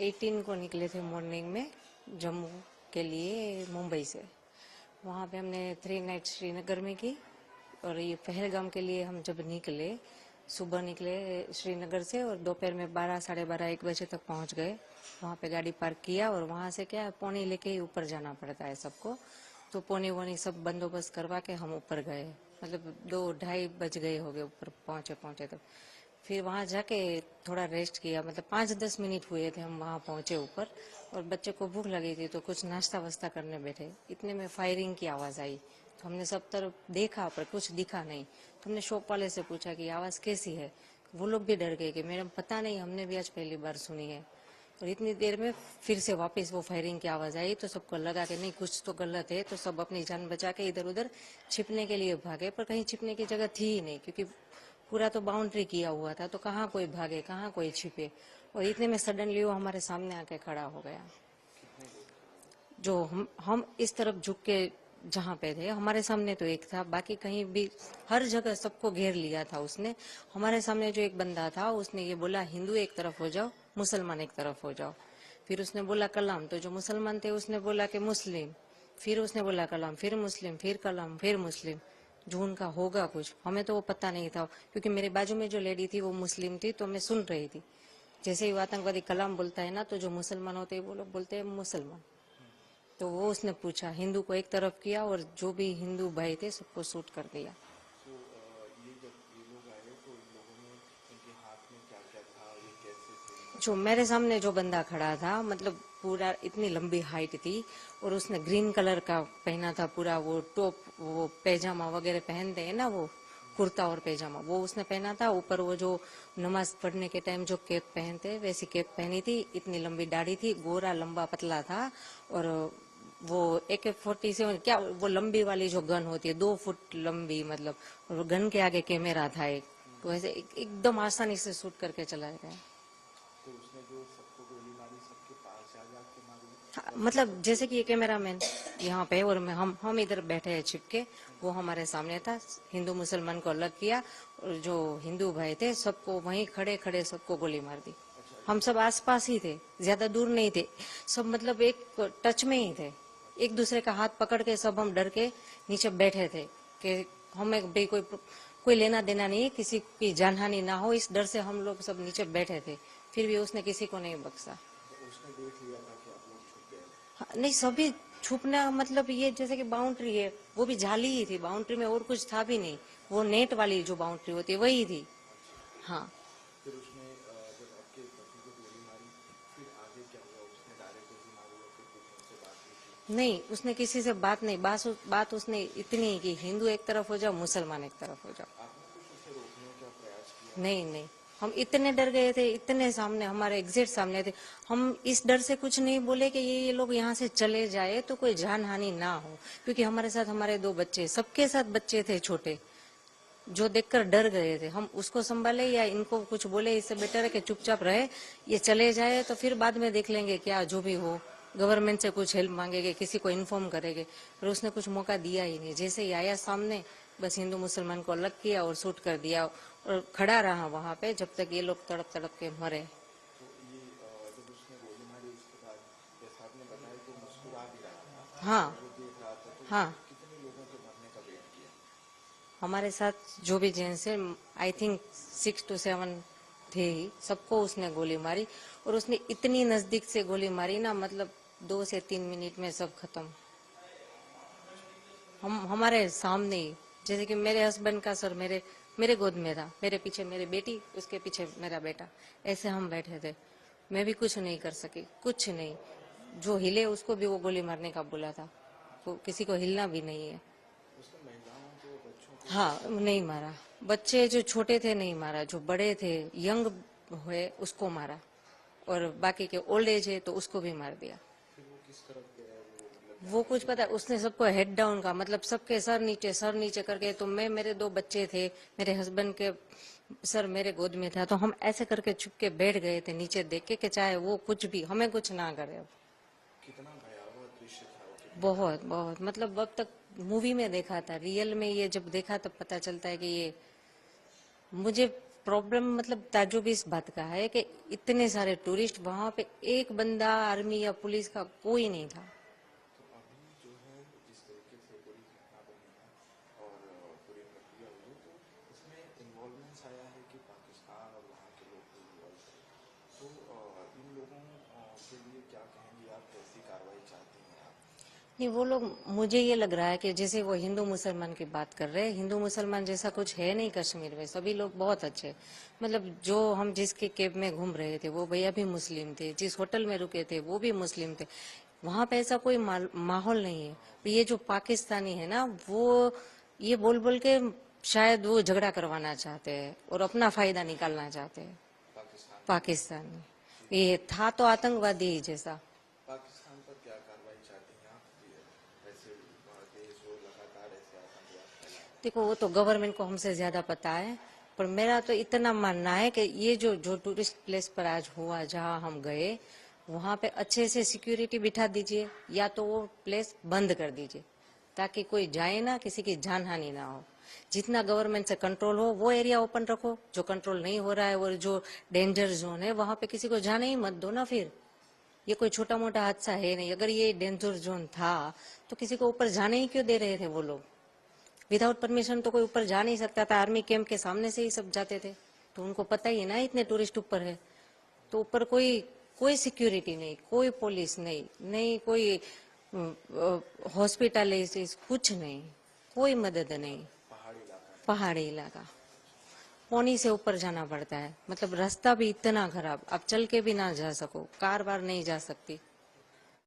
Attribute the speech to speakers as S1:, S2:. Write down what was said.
S1: 18 को निकले थे मॉर्निंग में जम्मू के लिए मुंबई से। वहाँ पे हमने 3 नाइट श्रीनगर में की और ये पहलगाम के लिए हम जब निकले, सुबह निकले श्रीनगर से और दोपहर में 12 साढ़े 12 1 बजे तक पहुँच गए। वहाँ पे गाड़ी पार्क किया और वहाँ से क्या पौनी लेके ही ऊपर जाना पड़ता है सबको, तो पौनी वोनी सब बंदोबस्त करवा के हम ऊपर गए। मतलब 2-2:30 बज गए हो गए ऊपर पहुँचे तब। फिर वहाँ जाके थोड़ा रेस्ट किया, मतलब 5-10 मिनट हुए थे हम वहाँ पहुँचे ऊपर, और बच्चे को भूख लगी थी तो कुछ नाश्ता वास्ता करने बैठे। इतने में फायरिंग की आवाज़ आई तो हमने सब तरफ देखा पर कुछ दिखा नहीं। तो हमने शॉप वाले से पूछा कि आवाज़ कैसी है। वो लोग भी डर गए कि मैडम पता नहीं, हमने भी आज पहली बार सुनी है। और इतनी देर में फिर से वापस वो फायरिंग की आवाज़ आई तो सबको लगा कि नहीं कुछ तो गलत है, तो सब अपनी जान बचा के इधर उधर छिपने के लिए भागे। पर कहीं छिपने की जगह थी ही नहीं, क्योंकि पूरा तो बाउंड्री किया हुआ था, तो कहाँ कोई भागे कहाँ कोई छिपे। और इतने में सडनली वो हमारे सामने आके खड़ा हो गया। जो हम इस तरफ झुक के जहाँ पे थे, हमारे सामने तो एक था, बाकी कहीं भी हर जगह सबको घेर लिया था उसने। हमारे सामने जो एक बंदा था उसने ये बोला हिंदू एक तरफ हो जाओ, मुसलमान एक तरफ हो जाओ। फिर उसने बोला कलाम, तो जो मुसलमान थे उसने बोला कि मुस्लिम। फिर उसने बोला कलाम, फिर मुस्लिम, फिर कलाम, फिर मुस्लिम। जो उनका होगा कुछ, हमें तो वो पता नहीं था, क्योंकि मेरे बाजू में जो लेडी थी वो मुस्लिम थी, तो मैं सुन रही थी। जैसे ही वो आतंकवादी कलाम बोलता है ना, तो जो मुसलमान होते हैं वो लोग बोलते हैं मुसलमान। तो वो उसने पूछा, हिंदू को एक तरफ किया और जो भी हिंदू भाई थे सबको शूट कर दिया।
S2: तो ये जब ये लोग आए तो इन लोगों ने इनके हाथ में क्या क्या था, ये कैसे थे?
S1: जो मेरे सामने जो बंदा खड़ा था, मतलब पूरा इतनी लंबी हाइट थी और उसने ग्रीन कलर का पहना था पूरा, वो टॉप, वो पैजामा वगैरह पहनते हैं ना, वो कुर्ता और पैजामा, वो उसने पहना था। ऊपर वो जो नमाज पढ़ने के टाइम जो कैप पहनते हैं वैसी कैप पहनी थी। इतनी लंबी दाढ़ी थी, गोरा लंबा पतला था। और वो AK-47 क्या, वो लंबी वाली जो गन होती है 2 फुट लंबी, मतलब, और गन के आगे कैमरा था एक, तो ऐसे एकदम आसानी से शूट करके चलाया गया।
S2: तो उसने जो सबको गोली मारी सबके पास जा के मारी?
S1: हाँ, मतलब जैसे कि ये कैमरा मैन यहाँ पे और मैं, हम इधर बैठे हैं छिपके, वो हमारे सामने था। हिंदू मुसलमान को अलग किया और जो हिंदू भाई थे सबको वहीं खड़े खड़े सबको गोली मार दी। हम सब आसपास ही थे, ज्यादा दूर नहीं थे सब, मतलब एक टच में ही थे। एक दूसरे का हाथ पकड़ के सब हम डर के नीचे बैठे थे कि हमें भी कोई लेना देना नहीं, किसी की जानहानि ना हो, इस डर से हम लोग सब नीचे बैठे थे। फिर भी उसने किसी को नहीं बख्शा।
S2: तो उसने देख लिया था कि आप लोग छुप गए?
S1: हाँ, नहीं सभी छुपना, मतलब ये जैसे कि बाउंड्री है, वो भी जाली ही थी, बाउंड्री में और कुछ था भी नहीं। वो नेट वाली जो बाउंड्री होती है वही थी। हाँ।
S2: फिर उसने जब आपके पति को गोली मारी फिर आगे क्या हुआ? उसने डायरेक्ट गोली मारी या फिर कुछ उनसे बात हुई थी?
S1: नहीं, उसने किसी से बात नहीं, बात उसने इतनी ही की, हिंदू एक तरफ हो जाओ, मुसलमान एक तरफ हो जाओ।
S2: आपने कुछ उसे रोकने का प्रयास किया?
S1: नहीं नहीं, हम इतने डर गए थे, इतने सामने, हमारे एग्जिट सामने थे। हम इस डर से कुछ नहीं बोले कि ये लोग यहाँ से चले जाए तो कोई जान हानि ना हो, क्योंकि हमारे साथ हमारे 2 बच्चे, सबके साथ बच्चे थे छोटे, जो देखकर डर गए थे। हम उसको संभाले या इनको कुछ बोले, इससे बेटर है कि चुपचाप रहे, ये चले जाए तो फिर बाद में देख लेंगे, क्या जो भी हो, गवर्नमेंट से कुछ हेल्प मांगेंगे, किसी को इन्फॉर्म करेंगे। पर उसने कुछ मौका दिया ही नहीं, जैसे ही आया सामने बस हिंदू मुसलमान को अलग किया और शूट कर दिया, और खड़ा रहा वहां पे जब तक ये लोग तड़प तड़प के मरे।
S2: तो ये जब उसने गोली मारी उसके बाद जैसा आपने बताया कि मुस्कुरा भी रहा था
S1: हाँ।
S2: और वो देख रहा था, तो
S1: हाँ,
S2: उसने कितने लोगों के मरने का वेट किया?
S1: हमारे साथ जो भी जेंट्स है, आई थिंक 6 to 7 थे ही, सबको उसने गोली मारी। और उसने इतनी नजदीक से गोली मारी ना, मतलब 2 से 3 मिनट में सब खत्म। हम हमारे सामने ही, जैसे कि मेरे हस्बैंड का सर मेरे मेरे गोद में था, मेरे पीछे मेरी बेटी, उसके पीछे मेरा बेटा, ऐसे हम बैठे थे। मैं भी कुछ नहीं कर सकी, कुछ नहीं। जो हिले उसको भी वो गोली मारने का बोला था, वो किसी को हिलना भी नहीं है।
S2: उसने महिलाओं को बच्चों को
S1: हाँ, नहीं मारा। बच्चे जो छोटे थे नहीं मारा, जो बड़े थे, यंग हुए, उसको मारा। और बाकी के ओल्ड एज है तो उसको भी मार दिया।
S2: फिर वो किस तरफ गया? वो मतलब
S1: वो
S2: जाने
S1: कुछ
S2: से
S1: पता है, उसने सबको हेड डाउन का, मतलब सबके सर नीचे करके, तो मैं, मेरे 2 बच्चे थे, मेरे हस्बैंड के सर मेरे गोद में था, तो हम ऐसे करके छुप के बैठ गए थे नीचे, देख के कि चाहे वो कुछ भी हमें कुछ ना करे। अब
S2: कितना भयावह दृश्य था वो, कितना
S1: बहुत बहुत, मतलब अब तक मूवी में देखा था, रियल में ये जब देखा तब पता चलता है कि ये मुझे प्रॉब्लम मतलब ताज्जुब इस बात का है कि इतने सारे टूरिस्ट, वहां पे एक बंदा आर्मी या पुलिस का कोई नहीं था।
S2: तो अभी जो है जिस तरीके से पूरी घटना बनी है और पूरी प्रक्रिया हुई है, तो इसमें इन्वॉल्वमेंट्स आया है कि पाकिस्तान और वहाँ के लोग भी इन्वॉल्व थे। तो इन लोगों के लिए क्या कहेंगे आप, कैसी कार्रवाई चाहती हैं आप?
S1: नहीं, वो लोग, मुझे ये लग रहा है कि जैसे वो हिंदू मुसलमान की बात कर रहे हैं, हिंदू मुसलमान जैसा कुछ है नहीं कश्मीर में, सभी लोग बहुत अच्छे। मतलब जो हम जिसके कैब में घूम रहे थे वो भैया भी मुस्लिम थे, जिस होटल में रुके थे वो भी मुस्लिम थे। वहां पे ऐसा कोई माहौल नहीं है। ये जो पाकिस्तानी है ना, वो ये बोल बोल के शायद वो झगड़ा करवाना चाहते हैं और अपना फायदा निकालना चाहते हैं।
S2: पाकिस्तान
S1: पाकिस्तानी ये था तो आतंकवादी ही जैसा।
S2: पाकिस्तान पर क्या कार्रवाई चाहती हैं आप? ऐसे देश जो लगातार ऐसे आतंकवाद फैला रहा
S1: देखो, वो तो गवर्नमेंट को हमसे ज्यादा पता है, पर मेरा तो इतना मानना है कि ये जो जो टूरिस्ट प्लेस पर आज हुआ, जहां हम गए, वहां पे अच्छे से सिक्योरिटी बिठा दीजिए, या तो वो प्लेस बंद कर दीजिए ताकि कोई जाए ना, किसी की जान हानि ना हो। जितना गवर्नमेंट से कंट्रोल हो वो एरिया ओपन रखो, जो कंट्रोल नहीं हो रहा है और जो डेंजर जोन है वहां पे किसी को जाने ही मत दो ना। फिर ये कोई छोटा मोटा हादसा है नहीं। अगर ये डेंजर जोन था तो किसी को ऊपर जाने ही क्यों दे रहे थे वो लोग? विदाउट परमिशन तो कोई ऊपर जा नहीं सकता था। आर्मी कैंप के सामने से ही सब जाते थे, तो उनको पता ही है ना इतने टूरिस्ट ऊपर है। तो ऊपर कोई कोई सिक्योरिटी नहीं, कोई पुलिस नहीं, नहीं कोई हॉस्पिटल, कुछ नहीं, कोई मदद नहीं।
S2: पहाड़ी इलाका है।
S1: पहाड़ी इलाका, पौनी से ऊपर जाना पड़ता है। मतलब रास्ता भी इतना खराब, आप चल के भी ना जा सको, कार वार नहीं जा सकती।